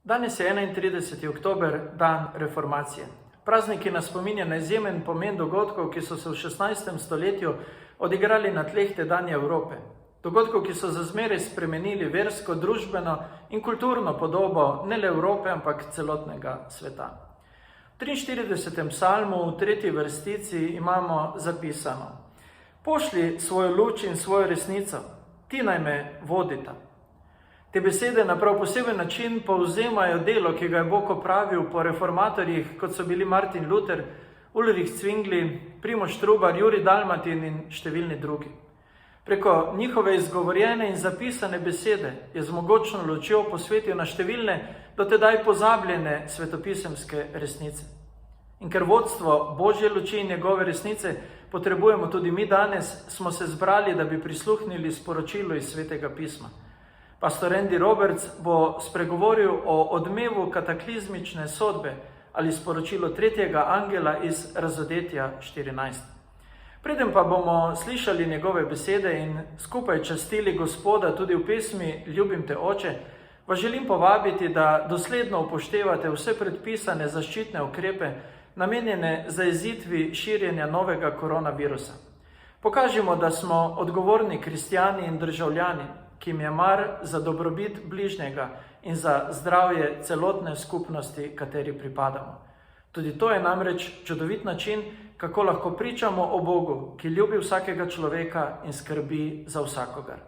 Danes je 31. oktober, dan reformacije. Praznik, ki nas spominja na izjemen pomen dogodkov, ki so se v 16. stoletju odigrali na tleh tedanje Evrope. Dogodkov, ki so za zmeraj spremenili versko, družbeno in kulturno podobo ne le Evrope, ampak celotnega sveta. V 43. psalmu v 3. vrstici imamo zapisano: Pošlji svojo luč in svojo resnico, ti naj me vodita. Te besede na prav poseben način povzemajo delo, ki ga je Bog opravil po reformatorjih, kot so bili Martin Luther, Ulrich Zwingli, Primož Trubar, Jurij Dalmatin in številni drugi. Preko njihove izgovorjene in zapisane besede je z mogočno lučjo posvetil na številne dotedaj pozabljene svetopisemske resnice. In ker vodstvo Božje luči in njegove resnice potrebujemo tudi mi danes, smo se zbrali, da bi prisluhnili sporočilu iz Svetega pisma. Pastor Andy Roberts bo spregovoril o odmevu kataklizmične sodbe ali sporočilo tretjega angela iz Razodetja 14. Preden pa bomo slišali njegove besede in skupaj častili Gospoda tudi v pesmi Ljubim te, Oče, vas želim povabiti, da dosledno upoštevate vse predpisane zaščitne ukrepe, namenjene zajezitvi širjenja novega koronavirusa. Pokažimo, da smo odgovorni kristjani in državljani, ki jim je mar za dobrobit bližnjega in za zdravje celotne skupnosti, kateri pripadamo. Tudi to je namreč čudovit način, kako lahko pričamo o Bogu, ki ljubi vsakega človeka in skrbi za vsakogar.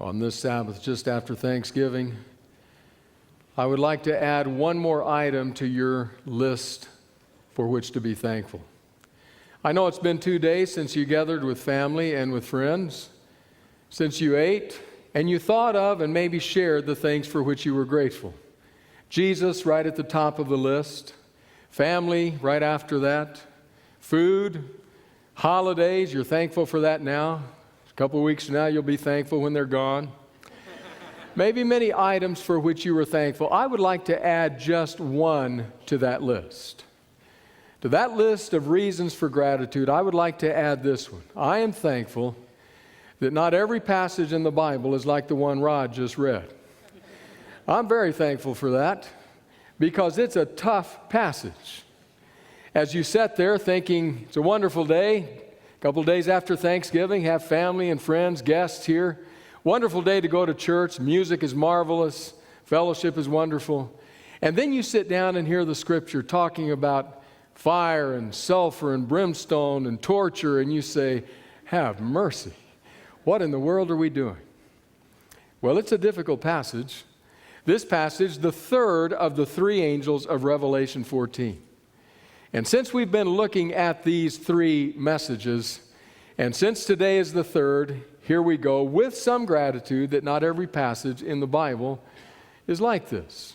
On this Sabbath, just after Thanksgiving, I would like to add one more item to your list for which to be thankful. I know it's been 2 days since you gathered with family and with friends, since you ate and you thought of and maybe shared the things for which you were grateful. Jesus right at the top of the list, family right after that, food, holidays, you're thankful for that now. A couple of weeks from now, you'll be thankful when they're gone. Maybe many items for which you were thankful. I would like to add just one to that list. To that list of reasons for gratitude, I would like to add this one. I am thankful that not every passage in the Bible is like the one Rod just read. I'm very thankful for that because it's a tough passage. As you sat there thinking, it's a wonderful day, a couple of days after Thanksgiving, have family and friends, guests here. Wonderful day to go to church. Music is marvelous. Fellowship is wonderful. And then you sit down and hear the scripture talking about fire and sulfur and brimstone and torture, and you say, have mercy. What in the world are we doing? Well, it's a difficult passage. This passage, the third of the 3 angels of Revelation 14. And since we've been looking at these three messages, and since today is the third, here we go with some gratitude that not every passage in the Bible is like this.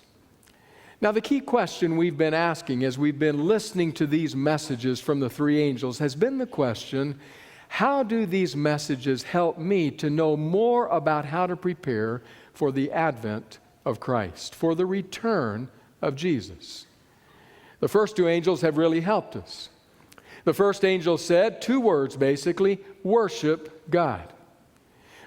Now, the key question we've been asking as we've been listening to these messages from the three angels has been the question, how do these messages help me to know more about how to prepare for the advent of Christ, for the return of Jesus? The first two angels have really helped us. The first angel said two words basically, worship God.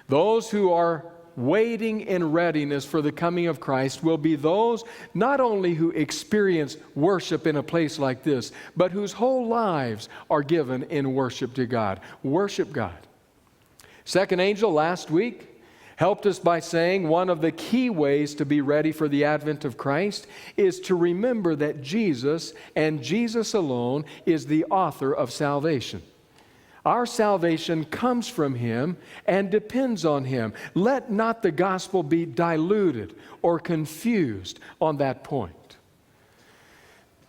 Those who are waiting in readiness for the coming of Christ will be those not only who experience worship in a place like this, but whose whole lives are given in worship to God. Worship God. Second angel last week helped us by saying one of the key ways to be ready for the advent of Christ is to remember that Jesus and Jesus alone is the author of salvation. Our salvation comes from Him and depends on Him. Let not the gospel be diluted or confused on that point.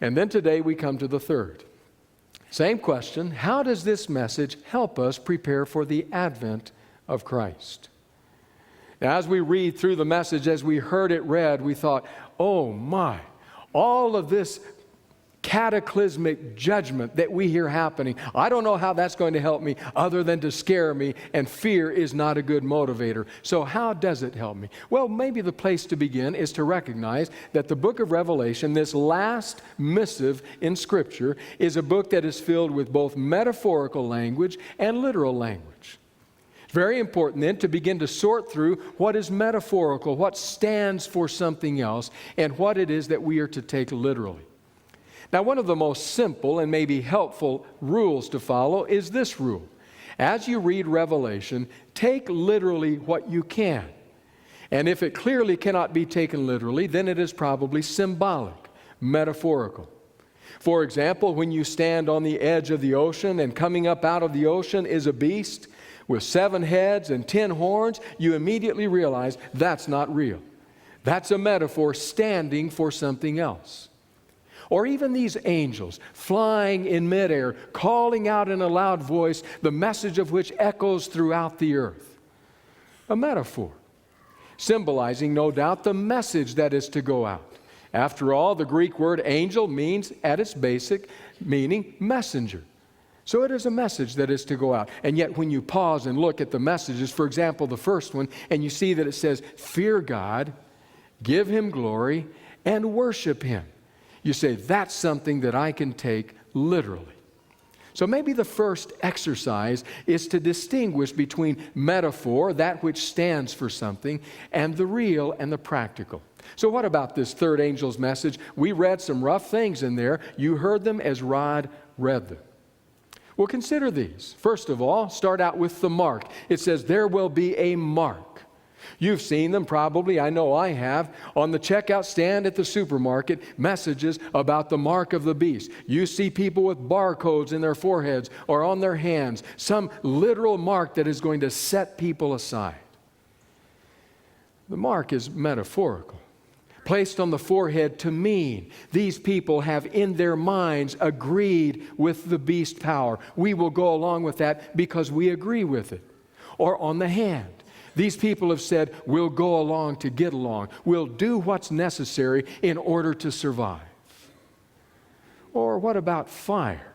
And then today we come to the third. Same question, how does this message help us prepare for the advent of Christ? Now, as we read through the message, as we heard it read, we thought, oh my, all of this cataclysmic judgment that we hear happening, I don't know how that's going to help me other than to scare me, and fear is not a good motivator. So how does it help me? Well, maybe the place to begin is to recognize that the book of Revelation, this last missive in Scripture, is a book that is filled with both metaphorical language and literal language. Very important then to begin to sort through what is metaphorical, what stands for something else, and what it is that we are to take literally. Now, one of the most simple and maybe helpful rules to follow is this rule. As you read Revelation, take literally what you can. And if it clearly cannot be taken literally, then it is probably symbolic, metaphorical. For example, when you stand on the edge of the ocean and coming up out of the ocean is a beast with 7 heads and 10 horns, you immediately realize that's not real. That's a metaphor standing for something else. Or even these angels flying in midair, calling out in a loud voice, the message of which echoes throughout the earth. A metaphor, symbolizing, no doubt, the message that is to go out. After all, the Greek word angel means, at its basic meaning, messenger. So it is a message that is to go out. And yet when you pause and look at the messages, for example, the first one, and you see that it says, fear God, give Him glory, and worship Him. You say, that's something that I can take literally. So maybe the first exercise is to distinguish between metaphor, that which stands for something, and the real and the practical. So what about this third angel's message? We read some rough things in there. You heard them as Rod read them. Well, consider these. First of all, start out with the mark. It says, there will be a mark. You've seen them probably, I know I have, on the checkout stand at the supermarket, messages about the mark of the beast. You see people with barcodes in their foreheads or on their hands, some literal mark that is going to set people aside. The mark is metaphorical, placed on the forehead to mean these people have in their minds agreed with the beast power. We will go along with that because we agree with it. Or on the hand. These people have said, we'll go along to get along. We'll do what's necessary in order to survive. Or what about fire?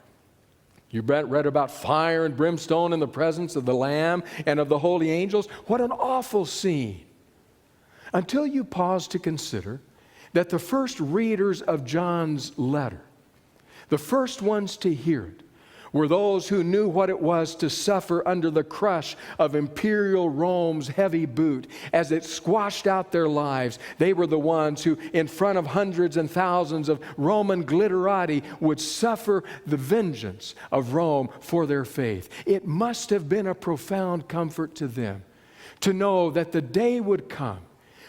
You read about fire and brimstone in the presence of the Lamb and of the holy angels. What an awful scene. Until you pause to consider that the first readers of John's letter, the first ones to hear it, were those who knew what it was to suffer under the crush of imperial Rome's heavy boot as it squashed out their lives. They were the ones who, in front of hundreds and thousands of Roman glitterati, would suffer the vengeance of Rome for their faith. It must have been a profound comfort to them to know that the day would come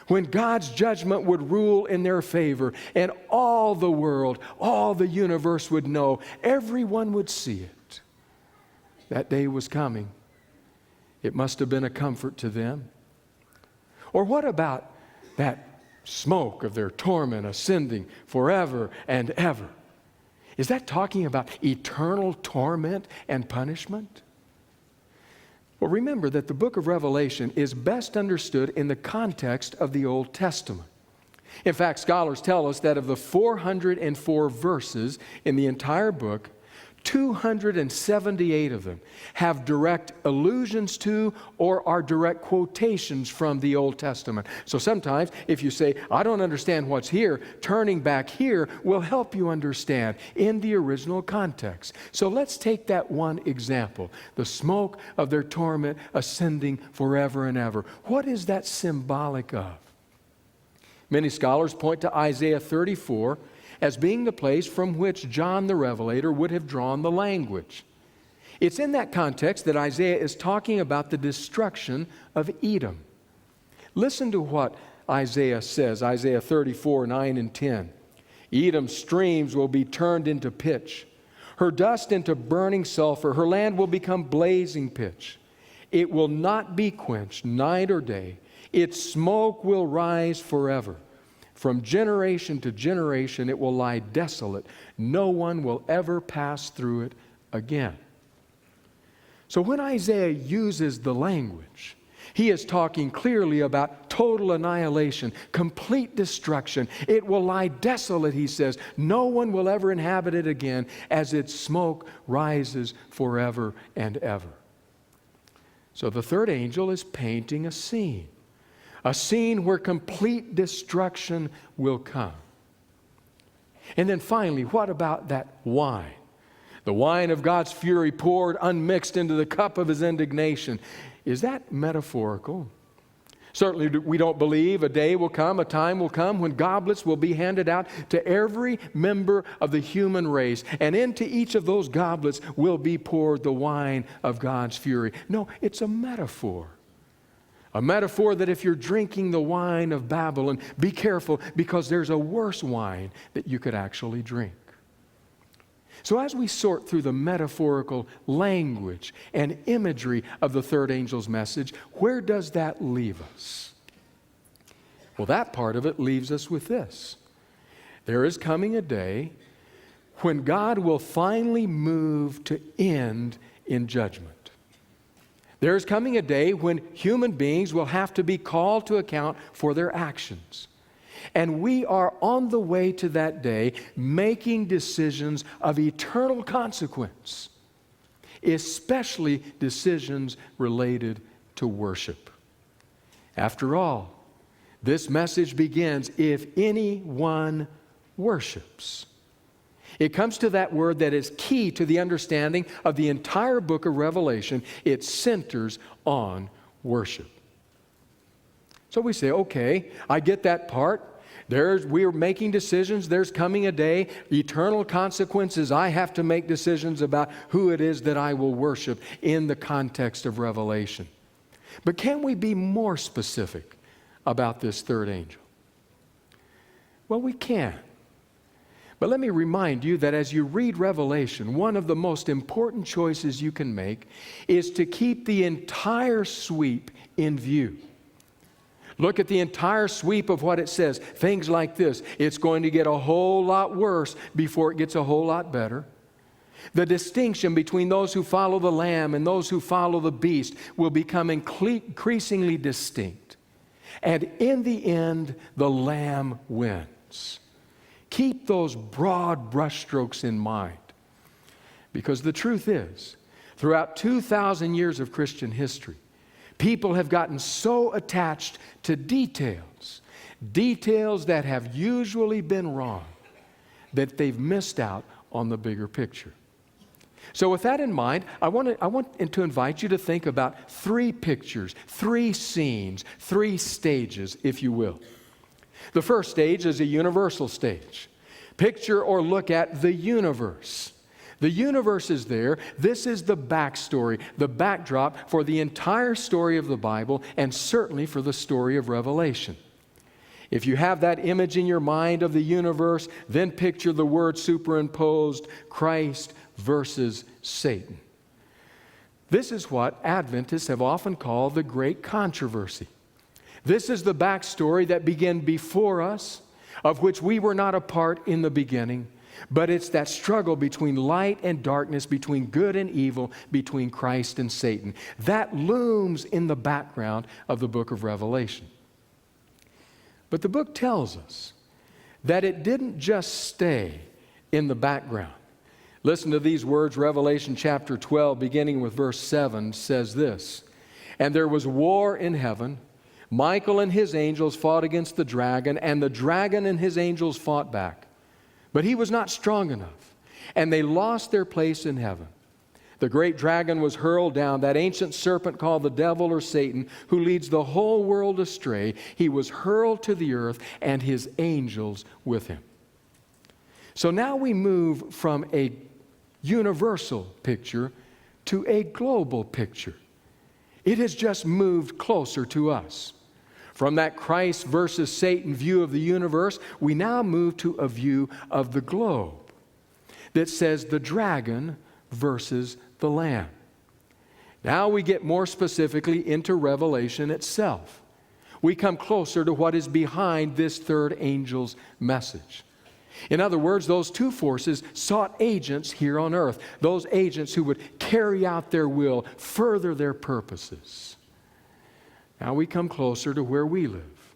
when God's judgment would rule in their favor, and all the world, all the universe would know, everyone would see it. That day was coming. It must have been a comfort to them. Or what about that smoke of their torment ascending forever and ever? Is that talking about eternal torment and punishment? Well, remember that the book of Revelation is best understood in the context of the Old Testament. In fact, scholars tell us that of the 404 verses in the entire book, 278 of them have direct allusions to or are direct quotations from the Old Testament. So sometimes if you say, I don't understand what's here, turning back here will help you understand in the original context. So let's take that one example, the smoke of their torment ascending forever and ever. What is that symbolic of? Many scholars point to Isaiah 34 as being the place from which John the Revelator would have drawn the language. It's in that context that Isaiah is talking about the destruction of Edom. Listen to what Isaiah says, Isaiah 34, 9 and 10. Edom's streams will be turned into pitch, her dust into burning sulfur, her land will become blazing pitch. It will not be quenched night or day. Its smoke will rise forever. From generation to generation it will lie desolate. No one will ever pass through it again. So when Isaiah uses the language, he is talking clearly about total annihilation, complete destruction. It will lie desolate, he says. No one will ever inhabit it again as its smoke rises forever and ever. So the third angel is painting a scene where complete destruction will come. And then finally, what about that wine? The wine of God's fury poured unmixed into the cup of his indignation. Is that metaphorical? Certainly we don't believe a day will come, a time will come when goblets will be handed out to every member of the human race. And into each of those goblets will be poured the wine of God's fury. No, it's a metaphor. A metaphor that if you're drinking the wine of Babylon, be careful because there's a worse wine that you could actually drink. So as we sort through the metaphorical language and imagery of the third angel's message, where does that leave us? Well, that part of it leaves us with this. There is coming a day when God will finally move to end in judgment. There's coming a day when human beings will have to be called to account for their actions. And we are on the way to that day making decisions of eternal consequence, especially decisions related to worship. After all, this message begins, if anyone worships. It comes to that word that is key to the understanding of the entire book of Revelation. It centers on worship. So we say, okay, I get that part. We're making decisions. There's coming a day, eternal consequences. I have to make decisions about who it is that I will worship in the context of Revelation. But can we be more specific about this third angel? Well, we can. But let me remind you that as you read Revelation, one of the most important choices you can make is to keep the entire sweep in view. Look at the entire sweep of what it says. Things like this. It's going to get a whole lot worse before it gets a whole lot better. The distinction between those who follow the Lamb and those who follow the beast will become increasingly distinct. And in the end, the Lamb wins. Keep those broad brushstrokes in mind. Because the truth is, throughout 2,000 years of Christian history, people have gotten so attached to details that have usually been wrong, that they've missed out on the bigger picture. So with that in mind, I want to invite you to think about three pictures, three scenes, three stages, if you will. The first stage is a universal stage. Picture or look at the universe. The universe is there. This is the backstory, the backdrop for the entire story of the Bible and certainly for the story of Revelation. If you have that image in your mind of the universe, then picture the word superimposed, Christ versus Satan. This is what Adventists have often called the great controversy. This is the backstory that began before us, of which we were not a part in the beginning. But it's that struggle between light and darkness, between good and evil, between Christ and Satan. That looms in the background of the book of Revelation. But the book tells us that it didn't just stay in the background. Listen to these words. Revelation chapter 12, beginning with verse 7, says this: "And there was war in heaven. Michael and his angels fought against the dragon, and the dragon and his angels fought back. But he was not strong enough, and they lost their place in heaven. The great dragon was hurled down, that ancient serpent called the devil or Satan, who leads the whole world astray. He was hurled to the earth, and his angels with him." So now we move from a universal picture to a global picture. It has just moved closer to us. From that Christ versus Satan view of the universe, we now move to a view of the globe that says the dragon versus the Lamb. Now we get more specifically into Revelation itself. We come closer to what is behind this third angel's message. In other words, those two forces sought agents here on earth, those agents who would carry out their will, further their purposes. Now we come closer to where we live.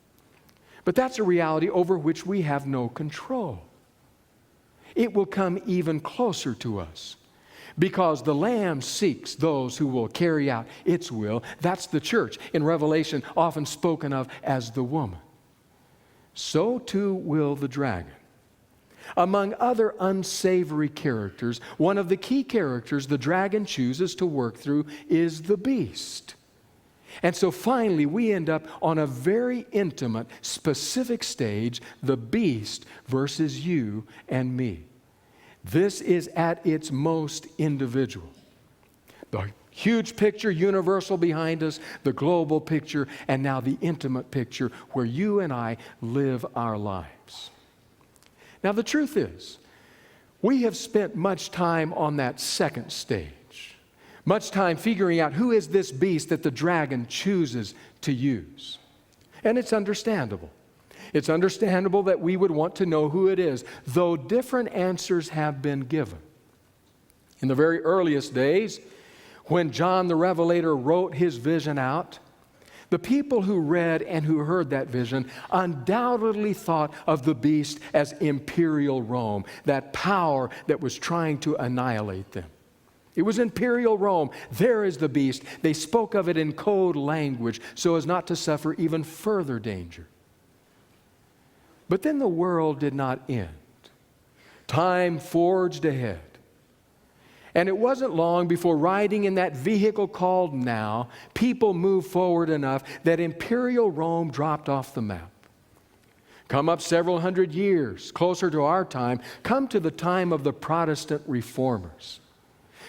But that's a reality over which we have no control. It will come even closer to us because the Lamb seeks those who will carry out its will. That's the church, in Revelation often spoken of as the woman. So too will the dragon. Among other unsavory characters, one of the key characters the dragon chooses to work through is the beast. And so finally, we end up on a very intimate, specific stage, the beast versus you and me. This is at its most individual. The huge picture, universal behind us, the global picture, and now the intimate picture where you and I live our lives. Now, the truth is, we have spent much time on that second stage, much time figuring out who is this beast that the dragon chooses to use. And it's understandable. It's understandable that we would want to know who it is, though different answers have been given. In the very earliest days, when John the Revelator wrote his vision out, the people who read and who heard that vision undoubtedly thought of the beast as imperial Rome, that power that was trying to annihilate them. It was imperial Rome. There is the beast. They spoke of it in code language so as not to suffer even further danger. But then the world did not end. Time forged ahead. And it wasn't long before, riding in that vehicle called now, people moved forward enough that imperial Rome dropped off the map. Come up several hundred years, closer to our time, come to the time of the Protestant reformers.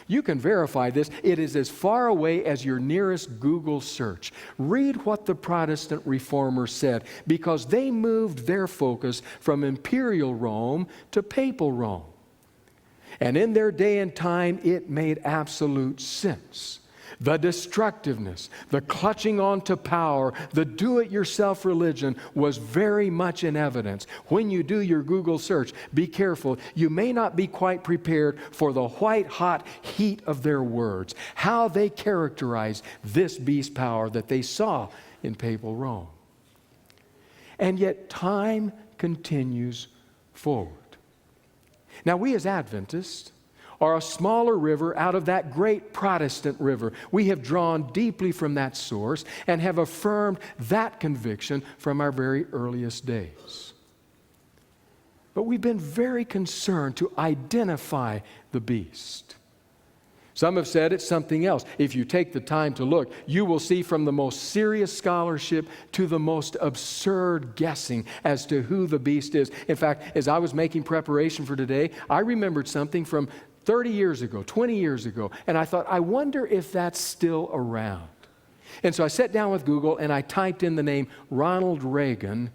You can verify this. It is as far away as your nearest Google search. Read what the Protestant reformers said, because they moved their focus from imperial Rome to papal Rome. And in their day and time, it made absolute sense. The destructiveness, the clutching on to power, the do-it-yourself religion was very much in evidence. When you do your Google search, be careful. You may not be quite prepared for the white-hot heat of their words, how they characterized this beast power that they saw in papal Rome. And yet time continues forward. Now, we as Adventists are a smaller river out of that great Protestant river. We have drawn deeply from that source and have affirmed that conviction from our very earliest days. But we've been very concerned to identify the beast. Some have said it's something else. If you take the time to look, you will see from the most serious scholarship to the most absurd guessing as to who the beast is. In fact, as I was making preparation for today, I remembered something from 30 years ago, 20 years ago, and I thought, I wonder if that's still around. And so I sat down with Google and I typed in the name Ronald Reagan,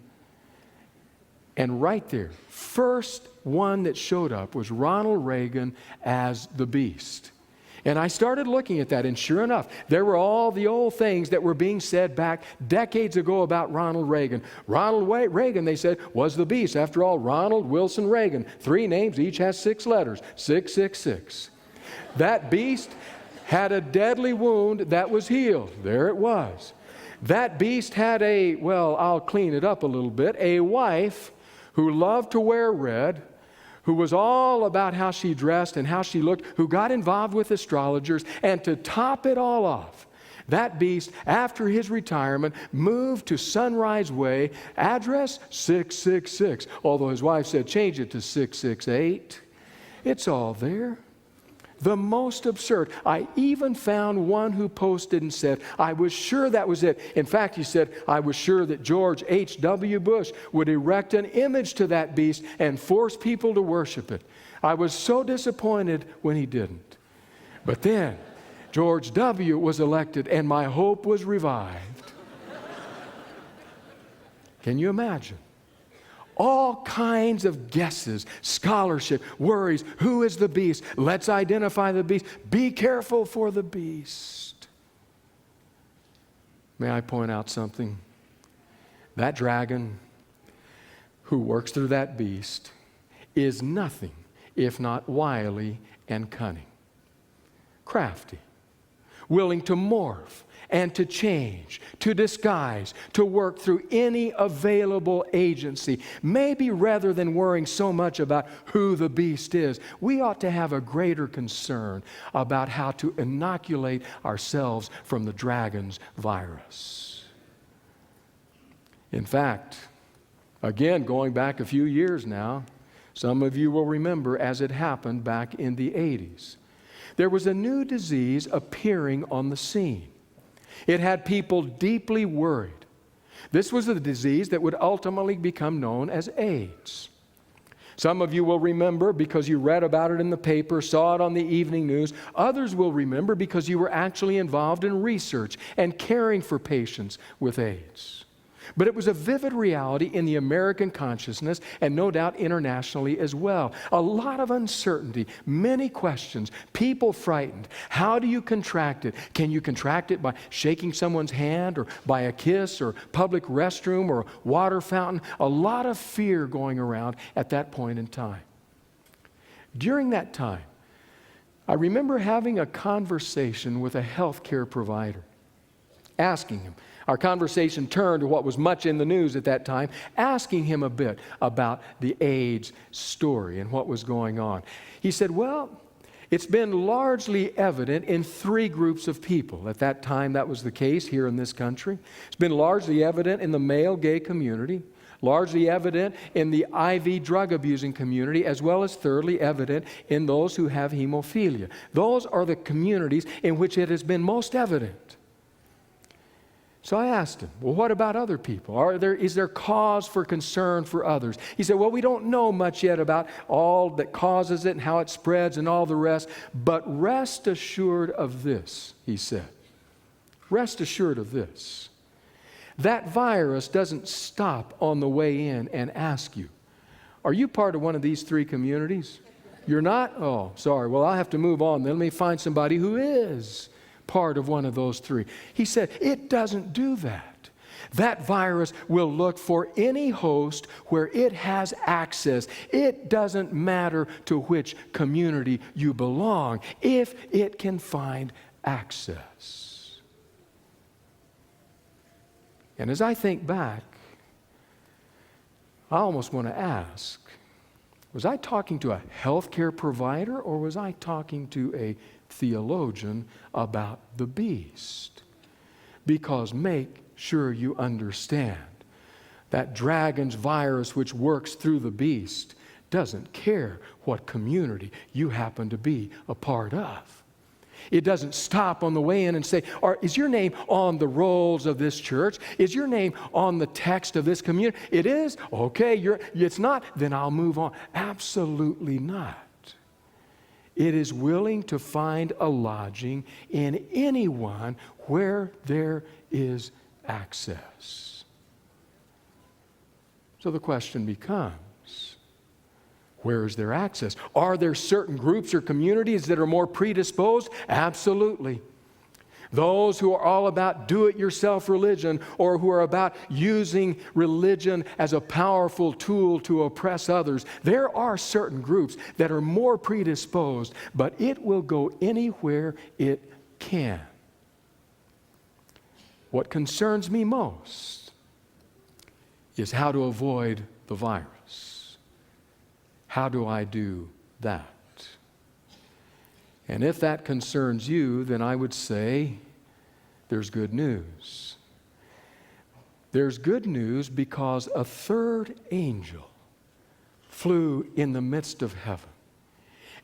and right there, first one that showed up was Ronald Reagan as the beast. And I started looking at that, and sure enough, there were all the old things that were being said back decades ago about Ronald Reagan. Ronald Reagan, they said, was the beast. After all, Ronald Wilson Reagan. 3 names, each has 6 letters. 666. That beast had a deadly wound that was healed. There it was. That beast had I'll clean it up a little bit, a wife who loved to wear red, who was all about how she dressed and how she looked, who got involved with astrologers, and to top it all off, that beast, after his retirement, moved to Sunrise Way, address 666, although his wife said change it to 668. It's all there. The most absurd. I even found one who posted and said, I was sure that was it. In fact, he said, I was sure that George H.W. Bush would erect an image to that beast and force people to worship it. I was so disappointed when he didn't. But then, George W. was elected and my hope was revived. Can you imagine? All kinds of guesses, scholarship, worries. Who is the beast? Let's identify the beast. Be careful for the beast. May I point out something? That dragon who works through that beast is nothing if not wily and cunning, crafty, willing to morph and to change, to disguise, to work through any available agency. Maybe rather than worrying so much about who the beast is, we ought to have a greater concern about how to inoculate ourselves from the dragon's virus. In fact, again, going back a few years now, some of you will remember as it happened back in the 80s. There was a new disease appearing on the scene. It had people deeply worried. This was a disease that would ultimately become known as AIDS. Some of you will remember because you read about it in the paper, saw it on the evening news. Others will remember because you were actually involved in research and caring for patients with AIDS. But it was a vivid reality in the American consciousness and no doubt internationally as well. A lot of uncertainty, many questions, people frightened. How do you contract it? Can you contract it by shaking someone's hand or by a kiss or public restroom or water fountain? A lot of fear going around at that point in time. During that time, I remember having a conversation with a healthcare provider, asking him. Our conversation turned to what was much in the news at that time, asking him a bit about the AIDS story and what was going on. He said, well, it's been largely evident in 3 groups of people. At that time, that was the case here in this country. It's been largely evident in the male gay community, largely evident in the IV drug abusing community, as well as thirdly evident in those who have hemophilia. Those are the communities in which it has been most evident. So I asked him, well, what about other people? Is there cause for concern for others? He said, well, we don't know much yet about all that causes it and how it spreads and all the rest, but rest assured of this, he said. Rest assured of this. That virus doesn't stop on the way in and ask you, are you part of one of these 3 communities? You're not? Oh, sorry. Well, I'll have to move on. Then let me find somebody who is part of one of those 3. He said, it doesn't do that. That virus will look for any host where it has access. It doesn't matter to which community you belong if it can find access. And as I think back, I almost want to ask, was I talking to a healthcare provider or was I talking to a theologian about the beast? Because make sure you understand that dragon's virus which works through the beast doesn't care what community you happen to be a part of. It doesn't stop on the way in and say, is your name on the rolls of this church? Is your name on the text of this community? It is? Okay, it's not? Then I'll move on. Absolutely not. It is willing to find a lodging in anyone where there is access. So the question becomes, Where is their access? Are there certain groups or communities that are more predisposed? Absolutely. Those who are all about do-it-yourself religion, or who are about using religion as a powerful tool to oppress others, there are certain groups that are more predisposed, but it will go anywhere it can. What concerns me most is how to avoid the virus. How do I do that? And if that concerns you, then I would say there's good news. There's good news because a third angel flew in the midst of heaven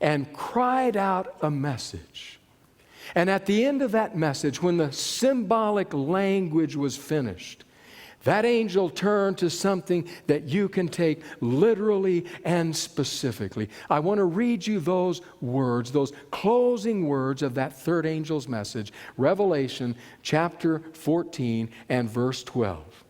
and cried out a message. And at the end of that message, when the symbolic language was finished, that angel turned to something that you can take literally and specifically. I want to read you those words, those closing words of that third angel's message, Revelation chapter 14 and verse 12.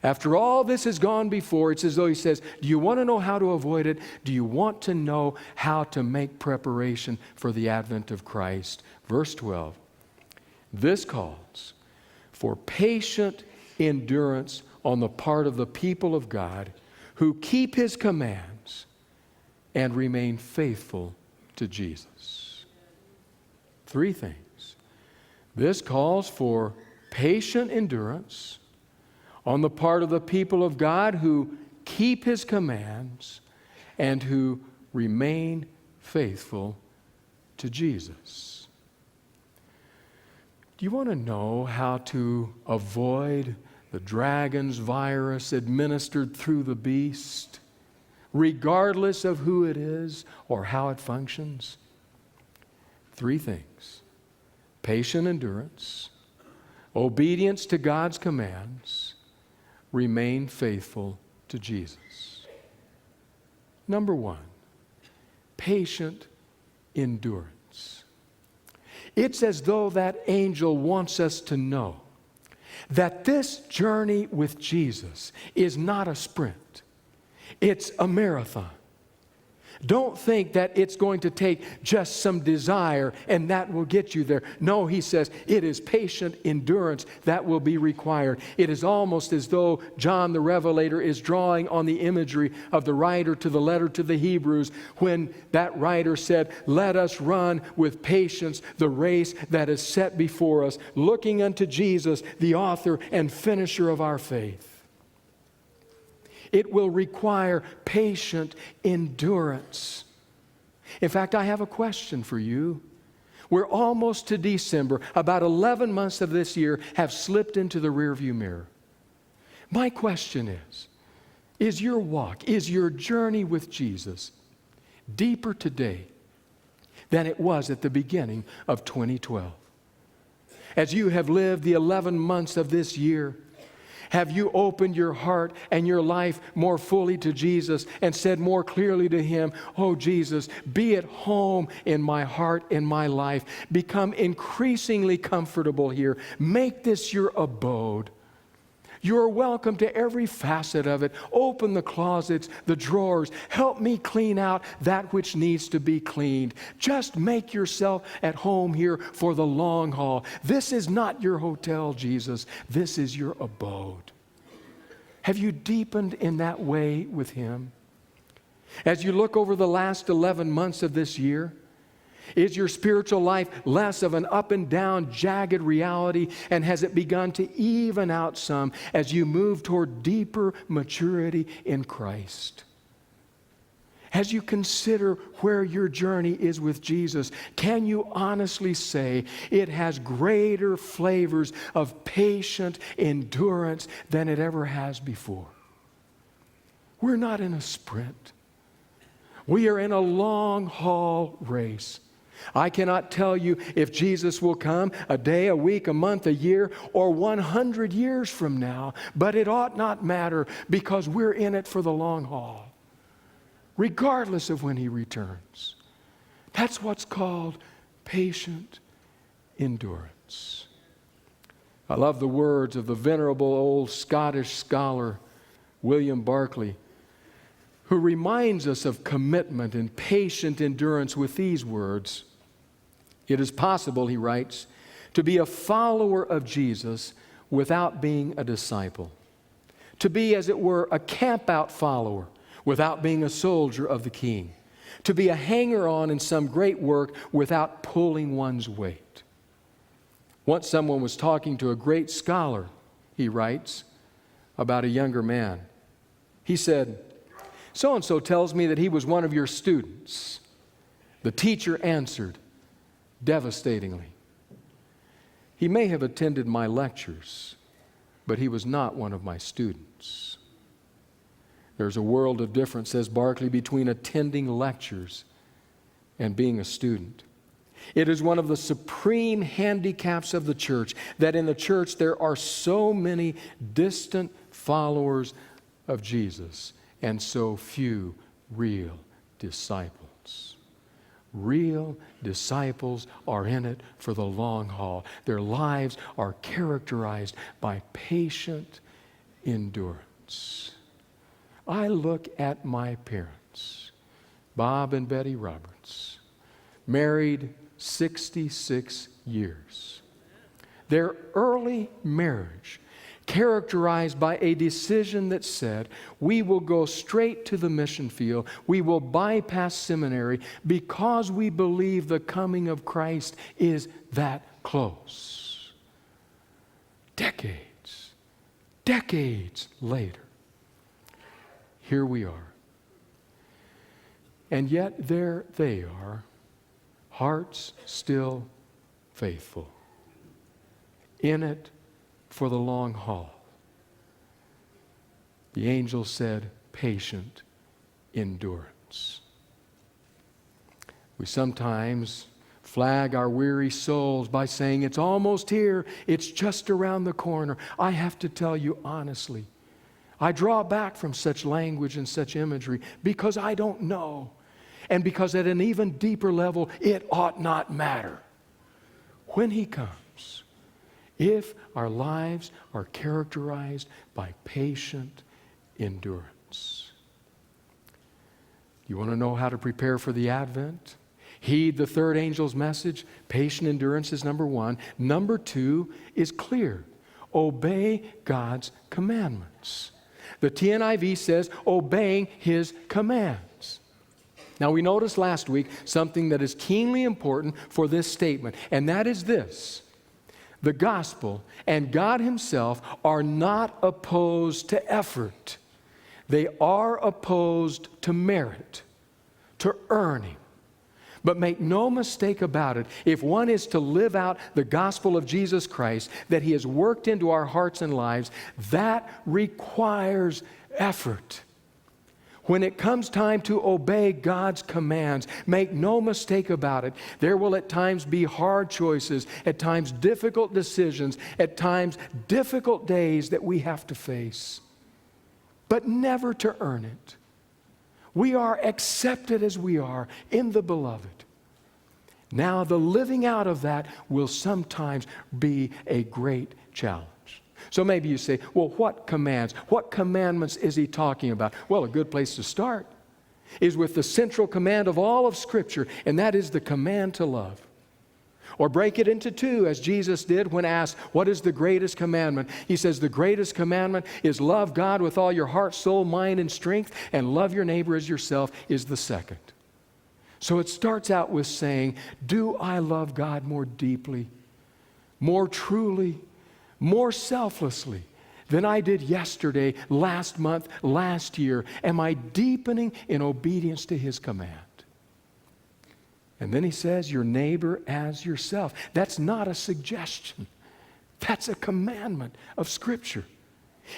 After all this has gone before, it's as though he says, do you want to know how to avoid it? Do you want to know how to make preparation for the advent of Christ? Verse 12, this calls for patient endurance on the part of the people of God who keep His commands and remain faithful to Jesus. Three things. This calls for patient endurance on the part of the people of God who keep His commands and who remain faithful to Jesus. Do you want to know how to avoid the dragon's virus administered through the beast, regardless of who it is or how it functions? Three things: patient endurance, obedience to God's commands, remain faithful to Jesus. Number one, patient endurance. It's as though that angel wants us to know that this journey with Jesus is not a sprint. It's a marathon. Don't think that it's going to take just some desire and that will get you there. No, he says, it is patient endurance that will be required. It is almost as though John the Revelator is drawing on the imagery of the writer to the letter to the Hebrews when that writer said, let us run with patience the race that is set before us, looking unto Jesus, the author and finisher of our faith. It will require patient endurance. In fact, I have a question for you. We're almost to December. About 11 months of this year have slipped into the rearview mirror. My question is your walk, is your journey with Jesus deeper today than it was at the beginning of 2012? As you have lived the 11 months of this year, have you opened your heart and your life more fully to Jesus and said more clearly to Him, oh Jesus, be at home in my heart, in my life. Become increasingly comfortable here. Make this your abode. You are welcome to every facet of it. Open the closets, the drawers. Help me clean out that which needs to be cleaned. Just make yourself at home here for the long haul. This is not your hotel, Jesus. This is your abode. Have you deepened in that way with Him? As you look over the last 11 months of this year, is your spiritual life less of an up and down, jagged reality, and has it begun to even out some as you move toward deeper maturity in Christ? As you consider where your journey is with Jesus, can you honestly say it has greater flavors of patient endurance than it ever has before? We're not in a sprint. We are in a long haul race. I cannot tell you if Jesus will come a day, a week, a month, a year, or 100 years from now, but it ought not matter because we're in it for the long haul, regardless of when He returns. That's what's called patient endurance. I love the words of the venerable old Scottish scholar, William Barclay. who reminds us of commitment and patient endurance with these words. It is possible, he writes, to be a follower of Jesus without being a disciple. To be, as it were, a camp-out follower without being a soldier of the King. To be a hanger-on in some great work without pulling one's weight. Once someone was talking to a great scholar, he writes, about a younger man. He said, "So-and-so tells me that he was one of your students." The teacher answered devastatingly, "He may have attended my lectures, but he was not one of my students." There's a world of difference, says Barclay, between attending lectures and being a student. It is one of the supreme handicaps of the church that in the church there are so many distant followers of Jesus and so few real disciples. Real disciples are in it for the long haul. Their lives are characterized by patient endurance. I look at my parents, Bob and Betty Roberts, married 66 years. Their early marriage characterized by a decision that said, we will go straight to the mission field, we will bypass seminary because we believe the coming of Christ is that close. Decades later, here we are. And yet there they are, hearts still faithful, in it for the long haul. The angel said, patient endurance. We sometimes flag our weary souls by saying, it's almost here, it's just around the corner. I have to tell you honestly, I draw back from such language and such imagery because I don't know. And because at an even deeper level, it ought not matter. When He comes, if our lives are characterized by patient endurance. You want to know how to prepare for the Advent? Heed the third angel's message. Patient endurance is number one. Number two is clear. Obey God's commandments. The TNIV says, obeying His commands. Now, we noticed last week something that is keenly important for this statement, and that is this. The gospel and God Himself are not opposed to effort. They are opposed to merit, to earning. But make no mistake about it, if one is to live out the gospel of Jesus Christ that He has worked into our hearts and lives, that requires effort. When it comes time to obey God's commands, make no mistake about it, there will at times be hard choices, at times difficult decisions, at times difficult days that we have to face. But never to earn it. We are accepted as we are in the Beloved. Now, the living out of that will sometimes be a great challenge. So maybe you say, well, what commands? What commandments is he talking about? Well, a good place to start is with the central command of all of Scripture, and that is the command to love. Or break it into two, as Jesus did when asked, what is the greatest commandment? He says, the greatest commandment is love God with all your heart, soul, mind, and strength, and love your neighbor as yourself is the second. So it starts out with saying, do I love God more deeply, more truly, more selflessly than I did yesterday, last month, last year? Am I deepening in obedience to His command? And then He says, your neighbor as yourself. That's not a suggestion. That's a commandment of Scripture.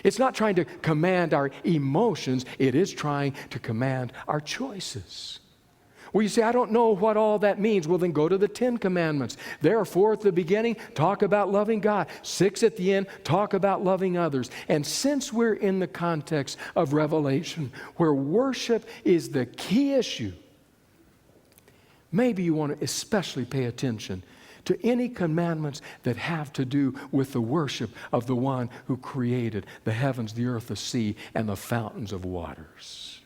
It's not trying to command our emotions. It is trying to command our choices. Well, you say, I don't know what all that means. Well, then go to the 10 Commandments. There are 4 at the beginning, talk about loving God. 6 at the end, talk about loving others. And since we're in the context of Revelation, where worship is the key issue, maybe you want to especially pay attention to any commandments that have to do with the worship of the one who created the heavens, the earth, the sea, and the fountains of waters.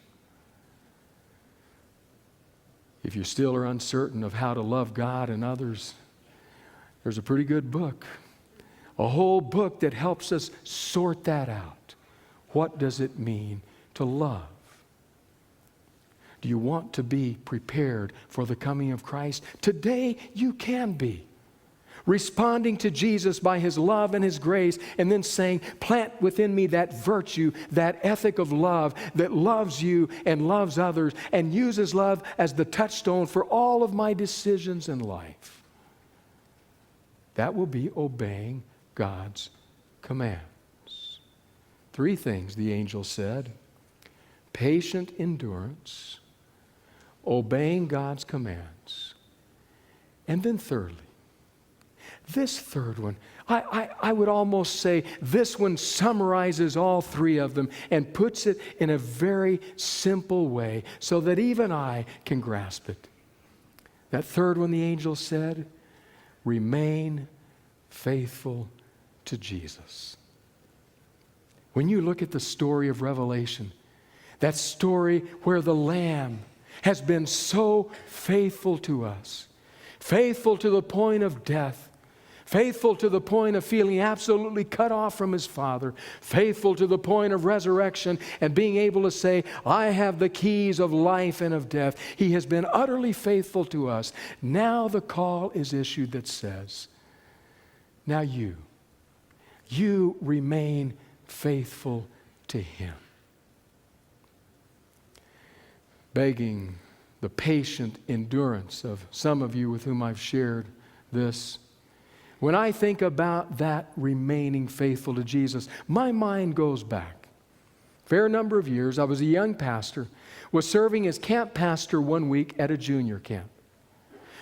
If you still are uncertain of how to love God and others, there's a pretty good book. A whole book that helps us sort that out. What does it mean to love? Do you want to be prepared for the coming of Christ? Today you can be. Responding to Jesus by His love and His grace, and then saying, plant within me that virtue, that ethic of love that loves you and loves others and uses love as the touchstone for all of my decisions in life. That will be obeying God's commands. 3 things the angel said: patient endurance, obeying God's commands, and then thirdly, this third one, I would almost say this one summarizes all 3 of them and puts it in a very simple way so that even I can grasp it. That third one, the angel said, remain faithful to Jesus. When you look at the story of Revelation, that story where the Lamb has been so faithful to us, faithful to the point of death, faithful to the point of feeling absolutely cut off from His Father, faithful to the point of resurrection and being able to say, I have the keys of life and of death. He has been utterly faithful to us. Now the call is issued that says, now you remain faithful to Him. Begging the patient endurance of some of you with whom I've shared this, when I think about that remaining faithful to Jesus, my mind goes back. A fair number of years, I was a young pastor, was serving as camp pastor one week at a junior camp.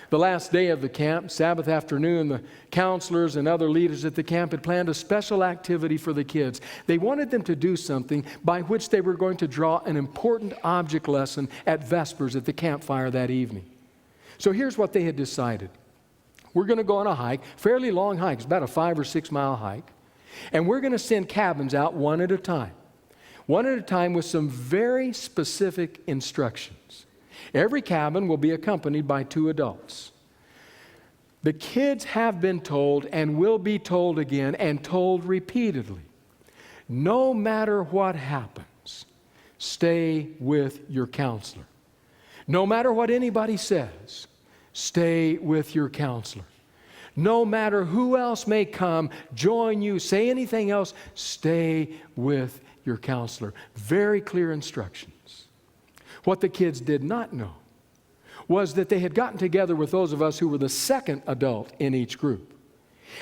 The last day of the camp, Sabbath afternoon, the counselors and other leaders at the camp had planned a special activity for the kids. They wanted them to do something by which they were going to draw an important object lesson at Vespers at the campfire that evening. So here's what they had decided. We're going to go on a hike, fairly long hike, it's about a 5 or 6 mile hike, and we're going to send cabins out one at a time with some very specific instructions. Every cabin will be accompanied by 2 adults. The kids have been told and will be told again and told repeatedly, no matter what happens, stay with your counselor. No matter what anybody says, stay with your counselor. No matter who else may come, join you, say anything else, stay with your counselor. Very clear instructions. What the kids did not know was that they had gotten together with those of us who were the second adult in each group.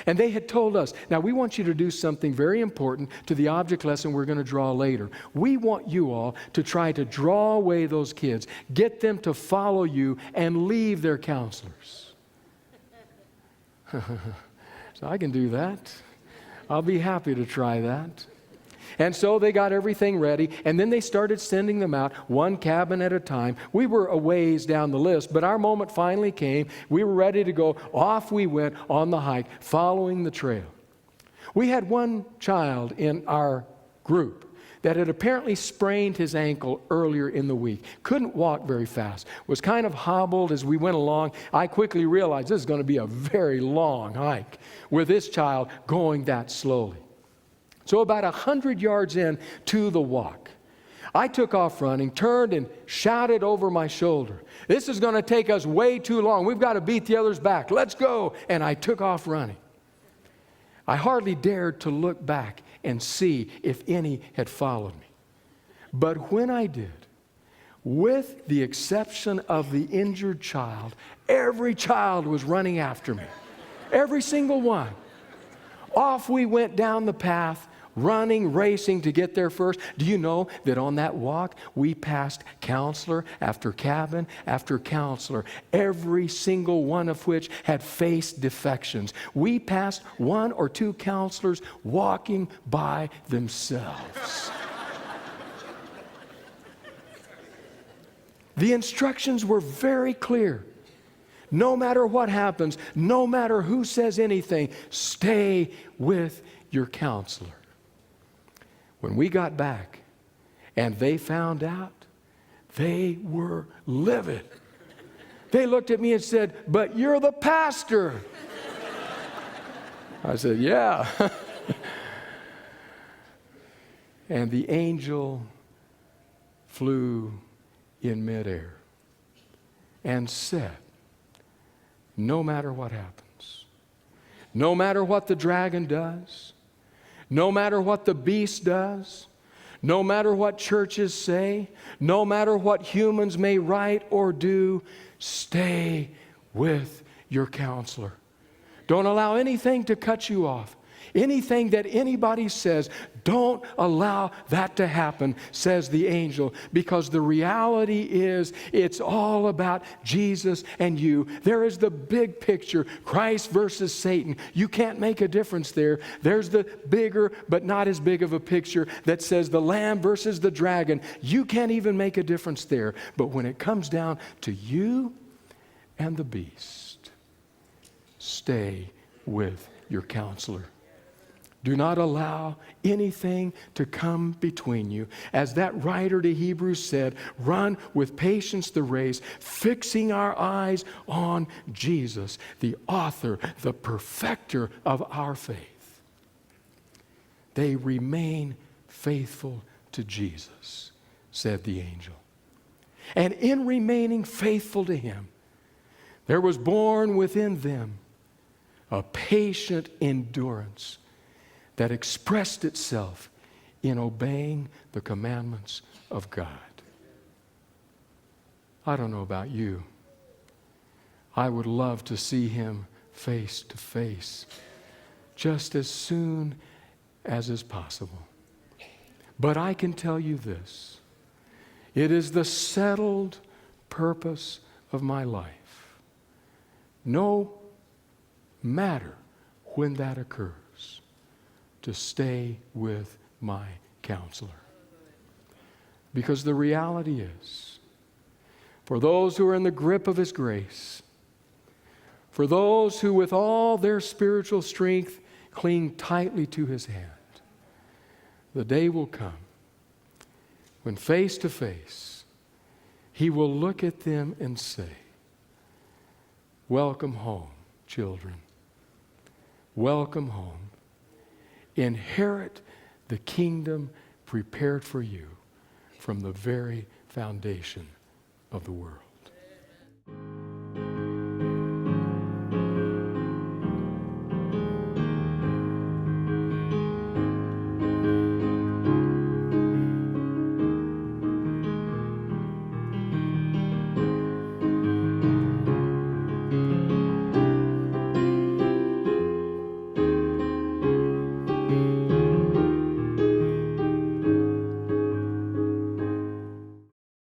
And they had told us, now we want you to do something very important to the object lesson we're going to draw later. We want you all to try to draw away those kids, get them to follow you and leave their counselors. So I can do that. I'll be happy to try that. And so they got everything ready, and then they started sending them out, one cabin at a time. We were a ways down the list, but our moment finally came. We were ready to go. Off we went on the hike, following the trail. We had one child in our group that had apparently sprained his ankle earlier in the week. Couldn't walk very fast. Was kind of hobbled as we went along. I quickly realized this is going to be a very long hike with this child going that slowly. So about 100 yards in to the walk, I took off running, turned and shouted over my shoulder, this is going to take us way too long. We've got to beat the others back. Let's go. And I took off running. I hardly dared to look back and see if any had followed me. But when I did, with the exception of the injured child, every child was running after me. Every single one. Off we went down the path, running, racing to get there first. Do you know that on that walk, we passed counselor after cabin after counselor, every single one of which had faced defections. We passed 1 or 2 counselors walking by themselves. The instructions were very clear. No matter what happens, no matter who says anything, stay with your counselor. When we got back and they found out, they were livid. They looked at me and said, "But you're the pastor." I said, "Yeah." And the angel flew in midair and said, no matter what happens, no matter what the dragon does, no matter what the beast does, no matter what churches say, no matter what humans may write or do, stay with your counselor. Don't allow anything to cut you off. Anything that anybody says, don't allow that to happen, says the angel, because the reality is it's all about Jesus and you. There is the big picture, Christ versus Satan. You can't make a difference there. There's the bigger but not as big of a picture that says the lamb versus the dragon. You can't even make a difference there. But when it comes down to you and the beast, stay with your counselor. Do not allow anything to come between you. As that writer to Hebrews said, run with patience the race, fixing our eyes on Jesus, the author, the perfecter of our faith. They remain faithful to Jesus, said the angel. And in remaining faithful to him, there was born within them a patient endurance that expressed itself in obeying the commandments of God. I don't know about you. I would love to see him face to face just as soon as is possible. But I can tell you this. It is the settled purpose of my life, no matter when that occurs, to stay with my counselor. Because the reality is, for those who are in the grip of his grace, for those who with all their spiritual strength cling tightly to his hand, the day will come when face to face he will look at them and say, welcome home, children. Welcome home. Inherit the kingdom prepared for you from the very foundation of the world.